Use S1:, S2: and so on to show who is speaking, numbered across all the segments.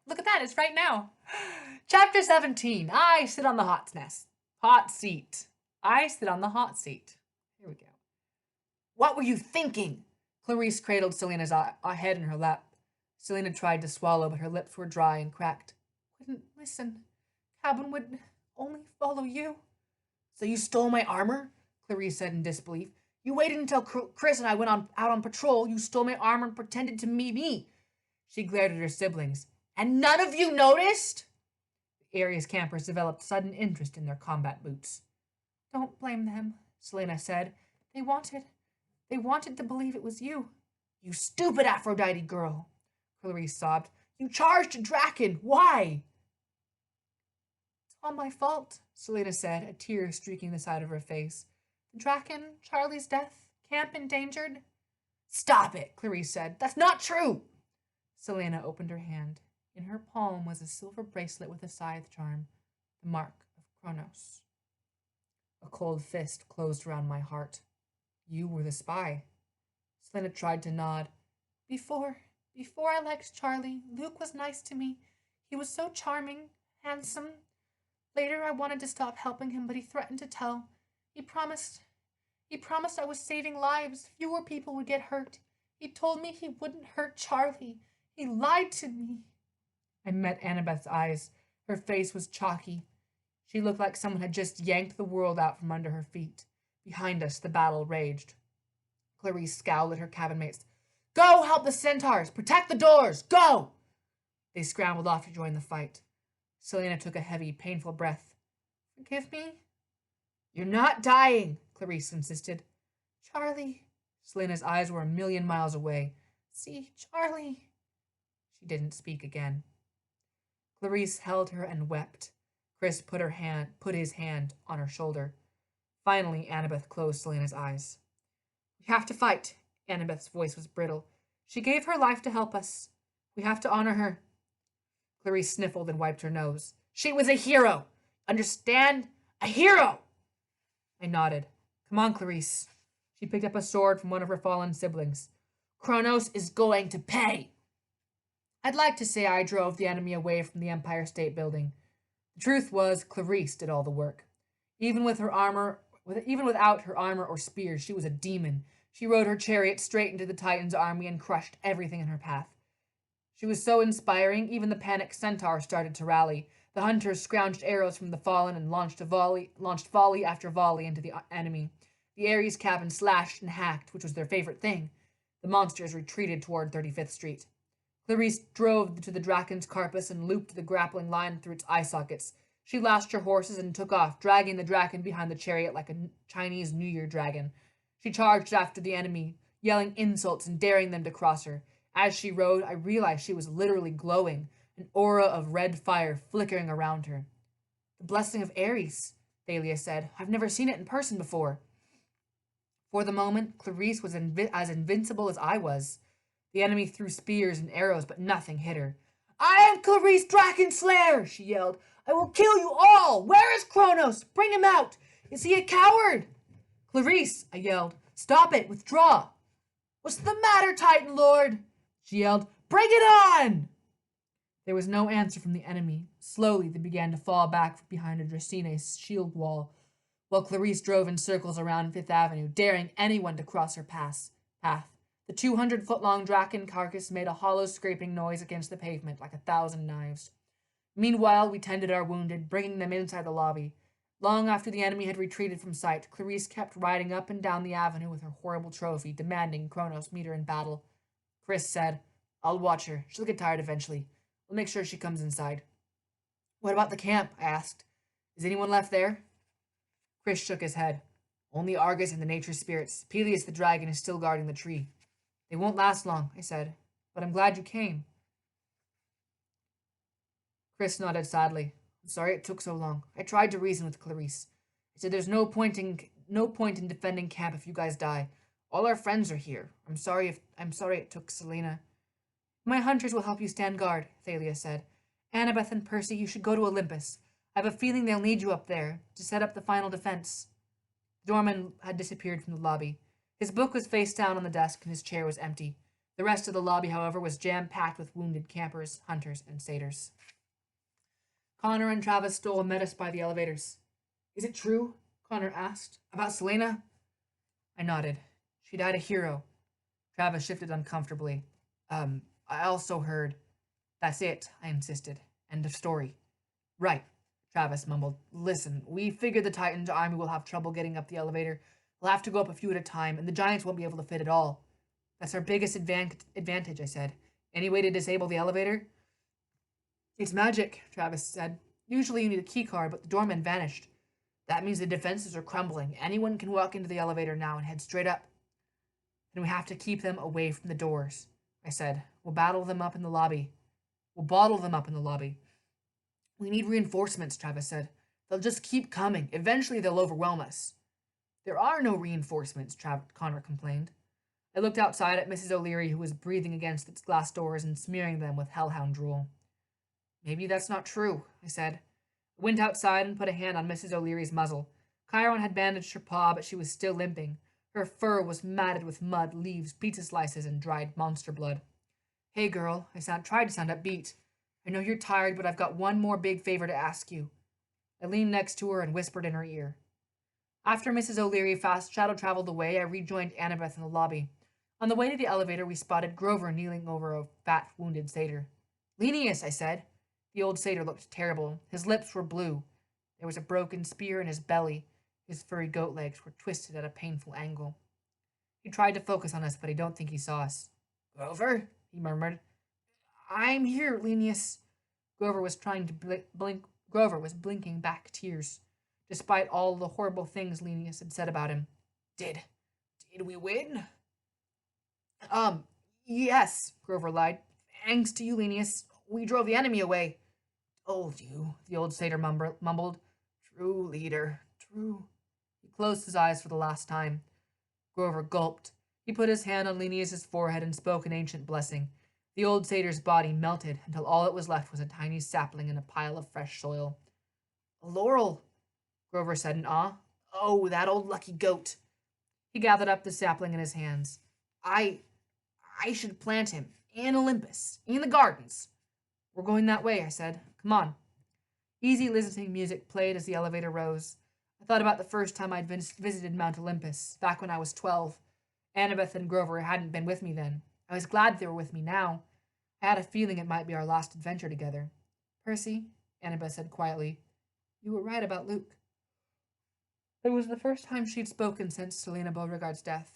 S1: Look at that, it's right now. Chapter 17. I sit on the hot seat. I sit on the hot seat. Here we go. What were you thinking? Clarice cradled Selena's head in her lap. Selena tried to swallow, but her lips were dry and cracked. Wouldn't listen. Cabin would only follow you. So you stole my armor? Clarice said in disbelief. You waited until Chris and I went out on patrol. You stole my armor and pretended to be me. She glared at her siblings. And none of you noticed? The area's campers developed sudden interest in their combat boots. Don't blame them, Selena said. They wanted to believe it was you. You stupid Aphrodite girl, Clarice sobbed. You charged a Draken. Why? It's all my fault, Selena said, a tear streaking the side of her face. The Draken, Charlie's death, camp endangered. Stop it, Clarice said. That's not true. Selena opened her hand. In her palm was a silver bracelet with a scythe charm, the mark of Kronos. A cold fist closed around my heart. You were the spy. Selena tried to nod. Before I liked Charlie, Luke was nice to me. He was so charming, handsome. Later I wanted to stop helping him, but he threatened to tell. He promised I was saving lives. Fewer people would get hurt. He told me he wouldn't hurt Charlie. He lied to me. I met Annabeth's eyes. Her face was chalky. She looked like someone had just yanked the world out from under her feet. Behind us, the battle raged. Clarice scowled at her cabin mates. Go help the centaurs! Protect the doors! Go! They scrambled off to join the fight. Selena took a heavy, painful breath. Forgive me? You're not dying, Clarice insisted. Charlie. Selena's eyes were a million miles away. See, Charlie. She didn't speak again. Clarice held her and wept. Chris put his hand on her shoulder. Finally, Annabeth closed Selena's eyes. We have to fight. Annabeth's voice was brittle. She gave her life to help us. We have to honor her. Clarice sniffled and wiped her nose. She was a hero. Understand? A hero! I nodded. Come on, Clarice. She picked up a sword from one of her fallen siblings. Kronos is going to pay. I'd like to say I drove the enemy away from the Empire State Building. The truth was, Clarice did all the work. Even without her armor or spears, she was a demon. She rode her chariot straight into the Titan's army and crushed everything in her path. She was so inspiring, even the panicked centaurs started to rally. The hunters scrounged arrows from the fallen and launched volley after volley into the enemy. The Ares cabin slashed and hacked, which was their favorite thing. The monsters retreated toward 35th Street. Clarice drove to the Draken's carpus and looped the grappling line through its eye sockets. She lashed her horses and took off, dragging the Draken behind the chariot like a Chinese New Year dragon. She charged after the enemy, yelling insults and daring them to cross her. As she rode, I realized she was literally glowing, an aura of red fire flickering around her. The blessing of Ares, Thalia said. I've never seen it in person before. For the moment, Clarice was as invincible as I was. The enemy threw spears and arrows, but nothing hit her. I am Clarice Drakenslayer, she yelled. I will kill you all! Where is Kronos? Bring him out! Is he a coward? Clarice, I yelled. Stop it! Withdraw! What's the matter, Titan Lord? She yelled. Bring it on! There was no answer from the enemy. Slowly, they began to fall back behind a Dracene's shield wall, while Clarice drove in circles around Fifth Avenue, daring anyone to cross her path. The 200-foot-long Draken carcass made a hollow scraping noise against the pavement like 1,000 knives. Meanwhile, we tended our wounded, bringing them inside the lobby. Long after the enemy had retreated from sight, Clarice kept riding up and down the avenue with her horrible trophy, demanding Kronos meet her in battle. Chris said, I'll watch her. She'll get tired eventually. We'll make sure she comes inside. What about the camp? I asked. Is anyone left there? Chris shook his head. Only Argus and the nature spirits. Peleus the dragon is still guarding the tree. They won't last long, I said, but I'm glad you came. Chris nodded sadly. I'm sorry it took so long. I tried to reason with Clarice. I said there's no point in defending camp if you guys die. All our friends are here. I'm sorry it took Selena. My hunters will help you stand guard, Thalia said. Annabeth and Percy, you should go to Olympus. I have a feeling they'll need you up there to set up the final defense. The doorman had disappeared from the lobby. His book was face down on the desk and his chair was empty. The rest of the lobby, however, was jam-packed with wounded campers, hunters, and satyrs. Connor and Travis stole and met us by the elevators. Is it true? Connor asked. About Selena? I nodded. She died a hero. Travis shifted uncomfortably. I also heard. That's it, I insisted. End of story. Right, Travis mumbled. Listen, we figured the Titan's army will have trouble getting up the elevator. We'll have to go up a few at a time, and the Giants won't be able to fit at all. That's our biggest advantage, I said. Any way to disable the elevator? It's magic, Travis said. Usually you need a key card, but the doorman vanished. That means the defenses are crumbling. Anyone can walk into the elevator now and head straight up. Then we have to keep them away from the doors, I said. We'll bottle them up in the lobby. We need reinforcements, Travis said. They'll just keep coming. Eventually they'll overwhelm us. There are no reinforcements, Connor complained. I looked outside at Mrs. O'Leary, who was breathing against its glass doors and smearing them with hellhound drool. Maybe that's not true, I said. I went outside and put a hand on Mrs. O'Leary's muzzle. Chiron had bandaged her paw, but she was still limping. Her fur was matted with mud, leaves, pizza slices, and dried monster blood. Hey, girl, tried to sound upbeat. I know you're tired, but I've got one more big favor to ask you. I leaned next to her and whispered in her ear. After Mrs. O'Leary fast shadow-traveled away, I rejoined Annabeth in the lobby. On the way to the elevator, we spotted Grover kneeling over a fat, wounded satyr. Linnaeus, I said. The old satyr looked terrible. His lips were blue. There was a broken spear in his belly. His furry goat legs were twisted at a painful angle. He tried to focus on us, but I don't think he saw us. Grover? He murmured. I'm here, Linnaeus. Grover was trying to blink. Grover was blinking back tears, despite all the horrible things Linnaeus had said about him. Did we win? Yes, Grover lied. Thanks to you, Linnaeus. We drove the enemy away. Told you, the old satyr mumbled. True leader, true. He closed his eyes for the last time. Grover gulped. He put his hand on Linnaeus's forehead and spoke an ancient blessing. The old satyr's body melted until all that was left was a tiny sapling in a pile of fresh soil. A laurel, Grover said in awe. Oh, that old lucky goat. He gathered up the sapling in his hands. I should plant him in Olympus, in the gardens. We're going that way, I said. Come on. Easy listening music played as the elevator rose. I thought about the first time I'd visited Mount Olympus, back when I was 12. Annabeth and Grover hadn't been with me then. I was glad they were with me now. I had a feeling it might be our last adventure together. Percy, Annabeth said quietly, you were right about Luke. It was the first time she'd spoken since Selena Beauregard's death.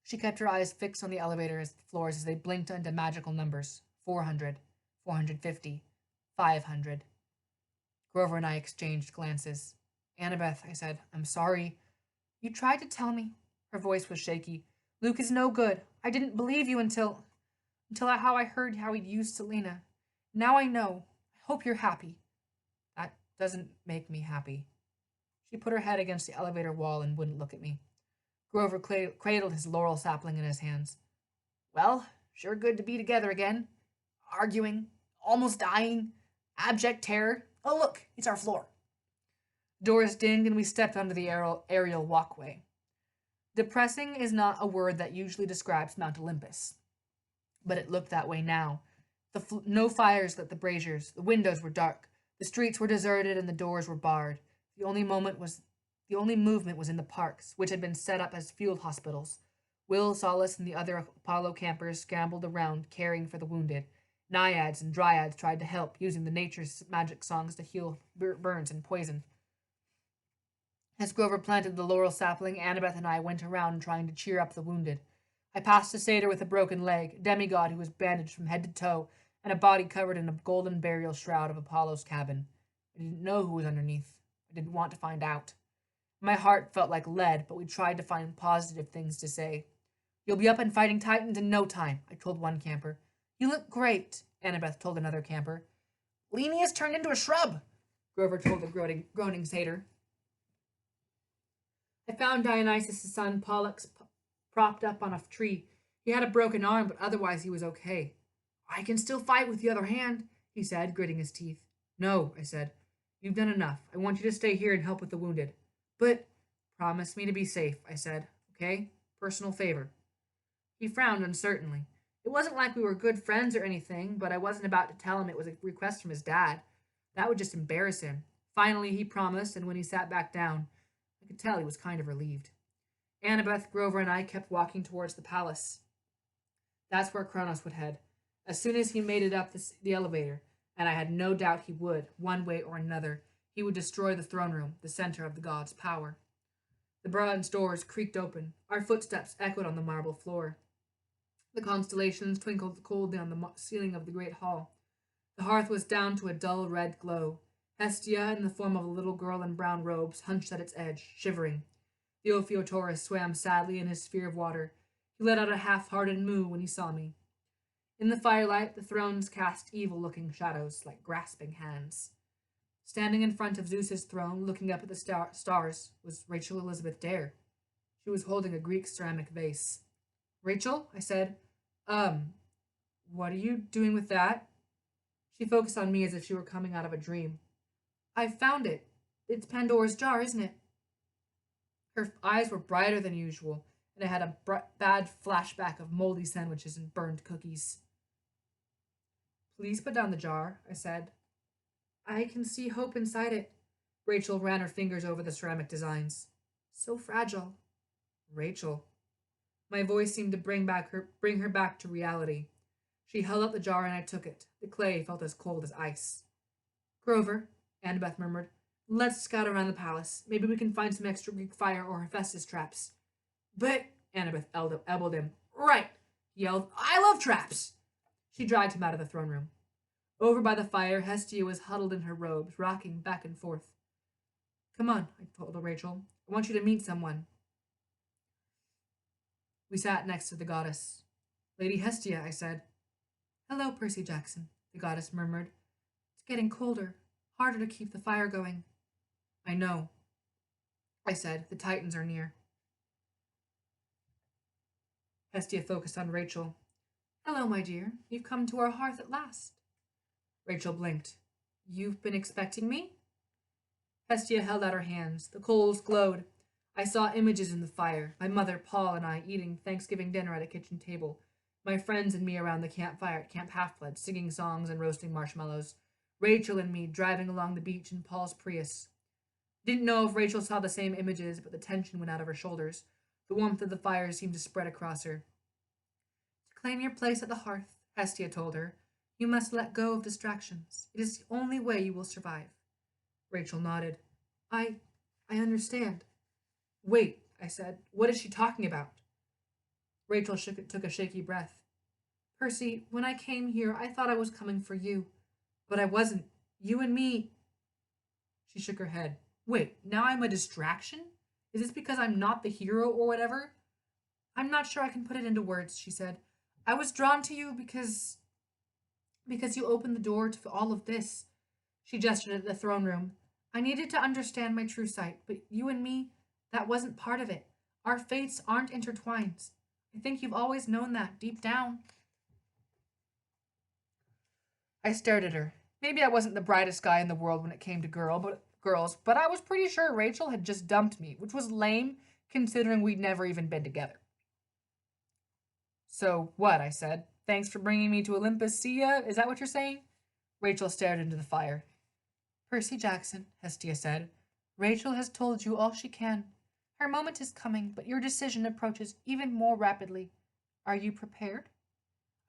S1: She kept her eyes fixed on the elevator floors as they blinked into magical numbers. 400, 450, 500. Grover and I exchanged glances. Annabeth, I said, I'm sorry. You tried to tell me. Her voice was shaky. Luke is no good. I didn't believe you until I heard how he'd used Selena. Now I know. I hope you're happy. That doesn't make me happy. She put her head against the elevator wall and wouldn't look at me. Grover cradled his laurel sapling in his hands. Well, sure good to be together again. Arguing, almost dying, abject terror. Oh, look, it's our floor. Doors dinged and we stepped onto the aerial walkway. Depressing is not a word that usually describes Mount Olympus, but it looked that way now. No fires lit the braziers. The windows were dark. The streets were deserted and the doors were barred. The only movement was in the parks, which had been set up as field hospitals. Will, Solace, and the other Apollo campers scrambled around, caring for the wounded. Naiads and dryads tried to help, using the nature's magic songs to heal burns and poison. As Grover planted the laurel sapling, Annabeth and I went around trying to cheer up the wounded. I passed a satyr with a broken leg, a demigod who was bandaged from head to toe, and a body covered in a golden burial shroud of Apollo's cabin. I didn't know who was underneath. I didn't want to find out. My heart felt like lead, but we tried to find positive things to say. You'll be up and fighting Titans in no time, I told one camper. You look great, Annabeth told another camper. Linnaeus turned into a shrub, Grover told the groaning satyr. I found Dionysus' son Pollux propped up on a tree. He had a broken arm, but otherwise he was okay. I can still fight with the other hand, he said, gritting his teeth. No, I said. You've done enough. I want you to stay here and help with the wounded. But promise me to be safe, I said. Okay? Personal favor. He frowned uncertainly. It wasn't like we were good friends or anything, but I wasn't about to tell him it was a request from his dad. That would just embarrass him. Finally, he promised, and when he sat back down, I could tell he was kind of relieved. Annabeth, Grover, and I kept walking towards the palace. That's where Kronos would head, as soon as he made it up the elevator, and I had no doubt he would, one way or another. He would destroy the throne room, the center of the gods' power. The bronze doors creaked open. Our footsteps echoed on the marble floor. The constellations twinkled coldly on the ceiling of the great hall. The hearth was down to a dull red glow. Hestia, in the form of a little girl in brown robes, hunched at its edge, shivering. The Ophiotaurus swam sadly in his sphere of water. He let out a half-hearted moo when he saw me. In the firelight, the thrones cast evil-looking shadows, like grasping hands. Standing in front of Zeus's throne, looking up at the stars, was Rachel Elizabeth Dare. She was holding a Greek ceramic vase. Rachel, I said, what are you doing with that? She focused on me as if she were coming out of a dream. I found it. It's Pandora's jar, isn't it? Her eyes were brighter than usual, and I had a bad flashback of moldy sandwiches and burned cookies. Please put down the jar, I said. I can see hope inside it. Rachel ran her fingers over the ceramic designs. So fragile. Rachel. My voice seemed to bring her back to reality. She held out the jar and I took it. The clay felt as cold as ice. Grover, Annabeth murmured, let's scout around the palace. Maybe we can find some extra Greek fire or Hephaestus traps. But, Annabeth elbowed him. Right, he yelled. I love traps. She dragged him out of the throne room. Over by the fire, Hestia was huddled in her robes, rocking back and forth. Come on, I told Rachel. I want you to meet someone. We sat next to the goddess. Lady Hestia, I said. Hello, Percy Jackson, the goddess murmured. It's getting colder, harder to keep the fire going. I know, I said. The Titans are near. Hestia focused on Rachel. Hello, my dear. You've come to our hearth at last. Rachel blinked. You've been expecting me? Hestia held out her hands. The coals glowed. I saw images in the fire. My mother, Paul, and I eating Thanksgiving dinner at a kitchen table. My friends and me around the campfire at Camp Half-Blood, singing songs and roasting marshmallows. Rachel and me driving along the beach in Paul's Prius. Didn't know if Rachel saw the same images, but the tension went out of her shoulders. The warmth of the fire seemed to spread across her. To claim your place at the hearth, Hestia told her, you must let go of distractions. It is the only way you will survive. Rachel nodded. I understand. Wait, I said. What is she talking about? Rachel took a shaky breath. Percy, when I came here, I thought I was coming for you. But I wasn't. You and me. She shook her head. Wait, now I'm a distraction? Is this because I'm not the hero or whatever? I'm not sure I can put it into words, she said. I was drawn to you because you opened the door to all of this. She gestured at the throne room. I needed to understand my true sight, but you and me, that wasn't part of it. Our fates aren't intertwined. I think you've always known that deep down. I stared at her. Maybe I wasn't the brightest guy in the world when it came to girls, but I was pretty sure Rachel had just dumped me, which was lame considering we'd never even been together. So what? I said. Thanks for bringing me to Olympus. See ya? Is that what you're saying? Rachel stared into the fire. Percy Jackson, Hestia said. Rachel has told you all she can. Her moment is coming, but your decision approaches even more rapidly. Are you prepared?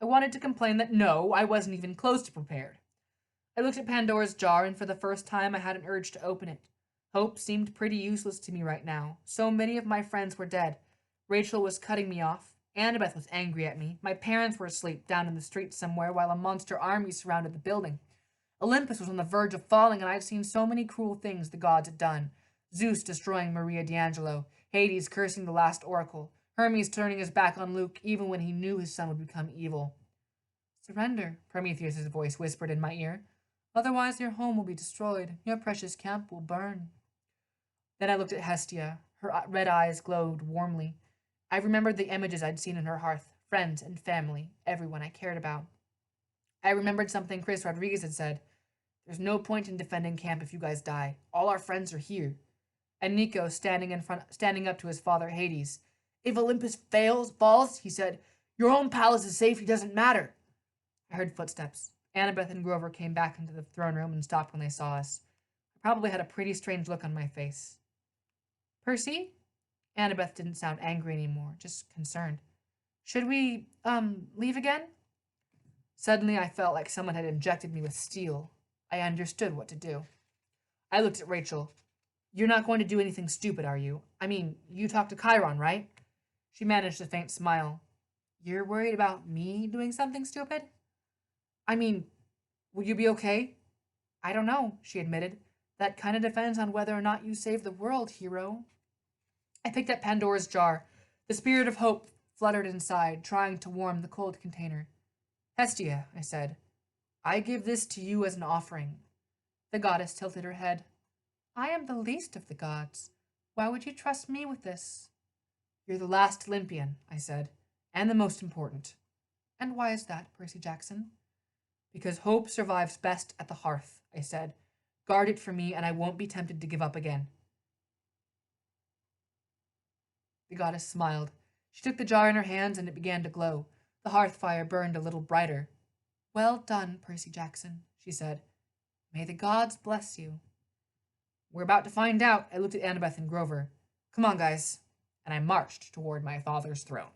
S1: I wanted to complain that no, I wasn't even close to prepared. I looked at Pandora's jar, and for the first time I had an urge to open it. Hope seemed pretty useless to me right now. So many of my friends were dead. Rachel was cutting me off. Annabeth was angry at me. My parents were asleep down in the street somewhere while a monster army surrounded the building. Olympus was on the verge of falling, and I'd seen so many cruel things the gods had done. Zeus destroying Maria D'Angelo, Hades cursing the last oracle, Hermes turning his back on Luke even when he knew his son would become evil. Surrender, Prometheus's voice whispered in my ear. Otherwise your home will be destroyed. Your precious camp will burn. Then I looked at Hestia. Her red eyes glowed warmly. I remembered the images I'd seen in her hearth, friends and family, everyone I cared about. I remembered something Chris Rodriguez had said. There's no point in defending camp if you guys die. All our friends are here. And Nico standing up to his father Hades. If Olympus falls, he said, Your own palace's safety doesn't matter. I heard footsteps. Annabeth and Grover came back into the throne room and stopped when they saw us. I probably had a pretty strange look on my face. Percy? Annabeth didn't sound angry anymore, just concerned. Should we, leave again? Suddenly I felt like someone had injected me with steel. I understood what to do. I looked at Rachel. You're not going to do anything stupid, are you? I mean, you talked to Chiron, right? She managed a faint smile. You're worried about me doing something stupid? I mean, will you be okay? I don't know, she admitted. That kind of depends on whether or not you save the world, hero. I picked up Pandora's jar. The spirit of hope fluttered inside, trying to warm the cold container. Hestia, I said, I give this to you as an offering. The goddess tilted her head. I am the least of the gods. Why would you trust me with this? You're the last Olympian, I said, and the most important. And why is that, Percy Jackson? Because hope survives best at the hearth, I said. Guard it for me, and I won't be tempted to give up again. The goddess smiled. She took the jar in her hands, and it began to glow. The hearth fire burned a little brighter. Well done, Percy Jackson, she said. May the gods bless you. We're about to find out. I looked at Annabeth and Grover. Come on, guys. And I marched toward my father's throne.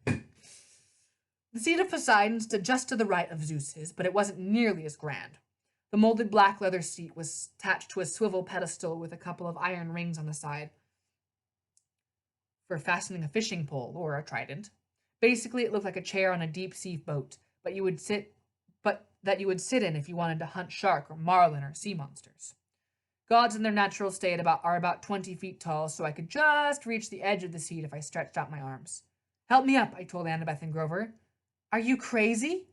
S1: The seat of Poseidon stood just to the right of Zeus's, but it wasn't nearly as grand. The molded black leather seat was attached to a swivel pedestal with a couple of iron rings on the side for fastening a fishing pole or a trident. Basically, it looked like a chair on a deep-sea boat, but that you would sit in if you wanted to hunt shark or marlin or sea monsters. Gods in their natural state are about 20 feet tall, so I could just reach the edge of the seat if I stretched out my arms. Help me up, I told Annabeth and Grover. Are you crazy?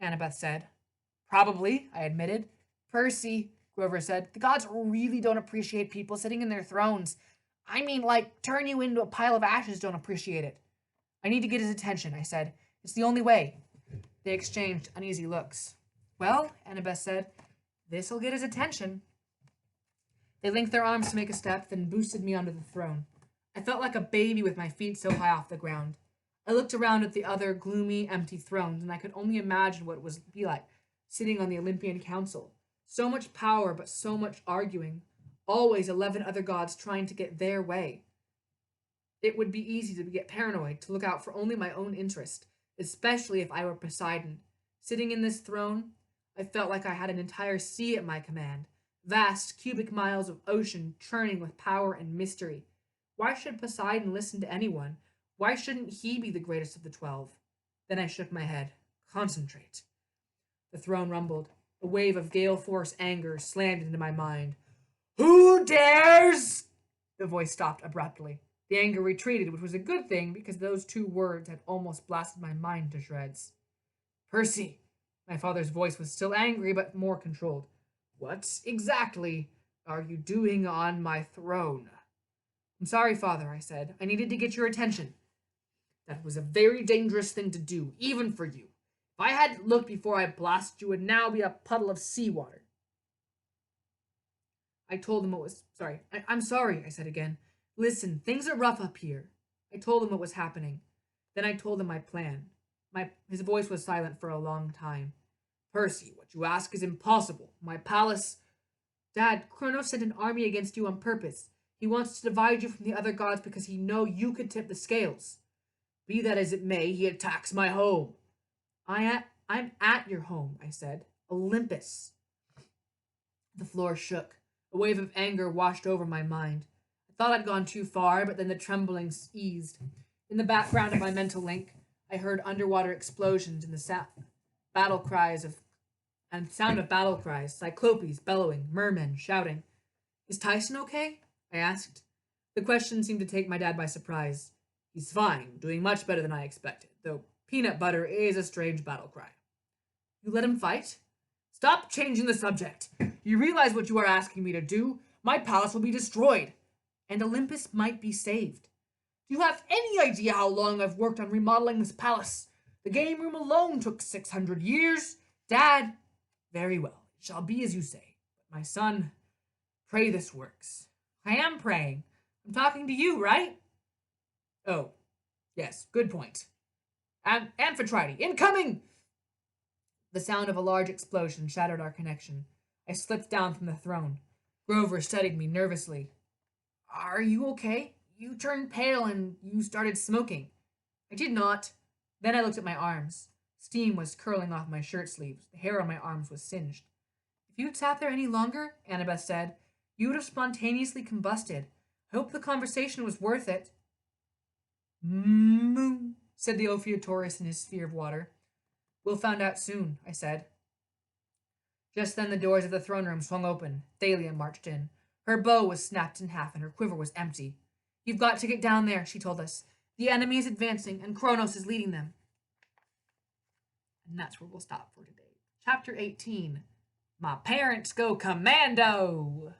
S1: Annabeth said. Probably, I admitted. Percy, Grover said, the gods really don't appreciate people sitting in their thrones. I mean, like, turn you into a pile of ashes don't appreciate it. I need to get his attention, I said. It's the only way. They exchanged uneasy looks. Well, Annabeth said, this'll get his attention. They linked their arms to make a step, then boosted me onto the throne. I felt like a baby with my feet so high off the ground. I looked around at the other gloomy, empty thrones, and I could only imagine what it would be like sitting on the Olympian Council. So much power, but so much arguing. Always 11 other gods trying to get their way. It would be easy to get paranoid, to look out for only my own interest, especially if I were Poseidon. Sitting in this throne, I felt like I had an entire sea at my command. Vast cubic miles of ocean churning with power and mystery. Why should Poseidon listen to anyone? Why shouldn't he be the greatest of the 12? Then I shook my head. Concentrate. The throne rumbled. A wave of gale force anger slammed into my mind. Who dares? The voice stopped abruptly. The anger retreated, which was a good thing because those two words had almost blasted my mind to shreds. Percy. My father's voice was still angry, but more controlled. What exactly are you doing on my throne? I'm sorry, Father, I said. I needed to get your attention. That was a very dangerous thing to do, even for you. If I hadn't looked before I blasted you, would now be a puddle of seawater. I told him what was... I'm sorry, I said again. Listen, things are rough up here. I told him what was happening. Then I told him my plan. His voice was silent for a long time. Percy, what you ask is impossible. My palace... Dad, Kronos sent an army against you on purpose. He wants to divide you from the other gods because he knows you could tip the scales. Be that as it may, he attacks my home. I'm at your home, I said. Olympus. The floor shook. A wave of anger washed over my mind. I thought I'd gone too far, but then the trembling eased. In the background of my mental link, I heard underwater explosions and the sound of battle cries, cyclopes bellowing, mermen shouting. Is Tyson okay? I asked. The question seemed to take my dad by surprise. He's fine, doing much better than I expected, though peanut butter is a strange battle cry. You let him fight? Stop changing the subject. You realize what you are asking me to do? My palace will be destroyed, and Olympus might be saved. Do you have any idea how long I've worked on remodeling this palace? The game room alone took 600 years. Dad, very well, it shall be as you say. But my son, pray this works. I am praying. I'm talking to you, right? Oh, yes, good point. Amphitrite, incoming! The sound of a large explosion shattered our connection. I slipped down from the throne. Grover studied me nervously. Are you okay? You turned pale and you started smoking. I did not. Then I looked at my arms. Steam was curling off my shirt sleeves. The hair on my arms was singed. If you'd sat there any longer, Annabeth said, you would have spontaneously combusted. I hope the conversation was worth it. Moo, said the Ophiuchus in his sphere of water. We'll find out soon, I said. Just then the doors of the throne room swung open. Thalia marched in. Her bow was snapped in half and her quiver was empty. You've got to get down there, she told us. The enemy is advancing and Kronos is leading them. And that's where we'll stop for today. Chapter 18. My parents go commando!